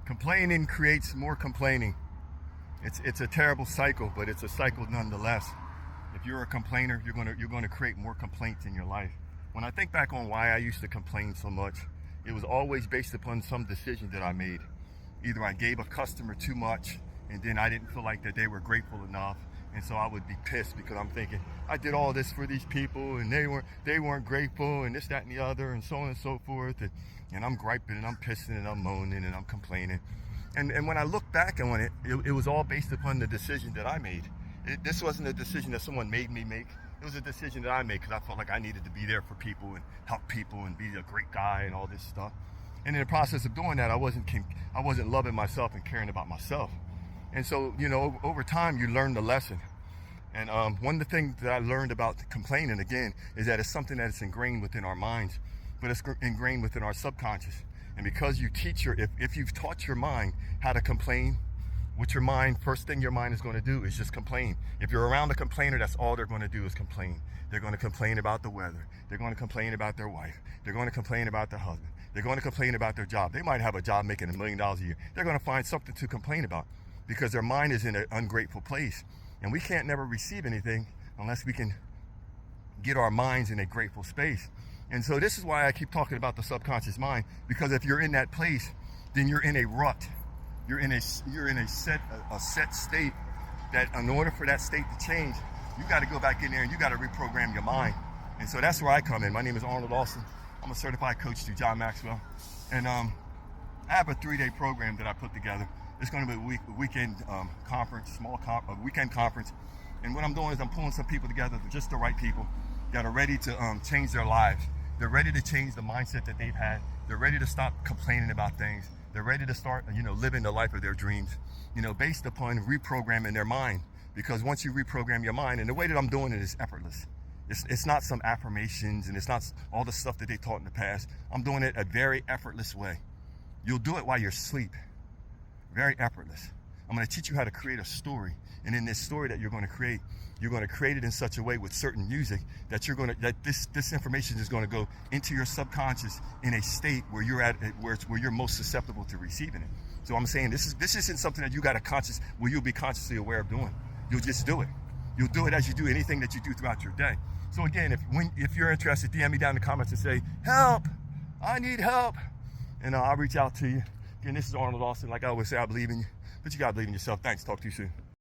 Complaining creates more complaining. It's a terrible cycle, but it's a cycle nonetheless. If you're a complainer, you're gonna create more complaints in your life. When I think back on why I used to complain so much, it was always based upon some decision that I made. Either I gave a customer too much, and then I didn't feel like that they were grateful enough, and so I would be pissed because I'm thinking I did all this for these people and they weren't grateful, and this, that, and the other, and so on and so forth. And I'm griping and I'm pissing and I'm moaning and I'm complaining. And when I look back on it, it was all based upon the decision that I made. This wasn't a decision that someone made me make. It was a decision that I made because I felt like I needed to be there for people and help people and be a great guy and all this stuff. And in the process of doing that, I wasn't loving myself and caring about myself. And so, over time, you learn the lesson. And one of the things that I learned about complaining, again, is that it's something that is ingrained within our minds, but it's ingrained within our subconscious. And because you teach if you've taught your mind how to complain, first thing your mind is going to do is just complain. If you're around a complainer, that's all they're going to do is complain. They're going to complain about the weather. They're going to complain about their wife. They're going to complain about their husband. They're going to complain about their job. They might have a job making $1 million a year. They're going to find something to complain about because their mind is in an ungrateful place. And we can't never receive anything unless we can get our minds in a grateful space. And so this is why I keep talking about the subconscious mind, because if you're in that place, then you're in a rut. You're in a set state that in order for that state to change, you got to go back in there and you got to reprogram your mind. And so that's where I come in. My name is Arnold Austin. I'm a certified coach through John Maxwell. And I have a 3-day program that I put together. It's going to be a weekend conference, a weekend conference. And what I'm doing is I'm pulling some people together, just the right people that are ready to change their lives. They're ready to change the mindset that they've had. They're ready to stop complaining about things. They're ready to start, living the life of their dreams, based upon reprogramming their mind. Because once you reprogram your mind, and the way that I'm doing it is effortless. It's not some affirmations and it's not all the stuff that they taught in the past. I'm doing it a very effortless way. You'll do it while you're asleep. Very effortless. I'm going to teach you how to create a story. And in this story that you're going to create it in such a way with certain music that this information is going to go into your subconscious in a state where you're at, where you're most susceptible to receiving it. So I'm saying this isn't something that you'll be consciously aware of doing. You'll just do it. You'll do it as you do anything that you do throughout your day. So again, if you're interested, DM me down in the comments and say, help, I need help. And I'll reach out to you. Again, this is Arnold Austin. Like I always say, I believe in you, but you got to believe in yourself. Thanks. Talk to you soon.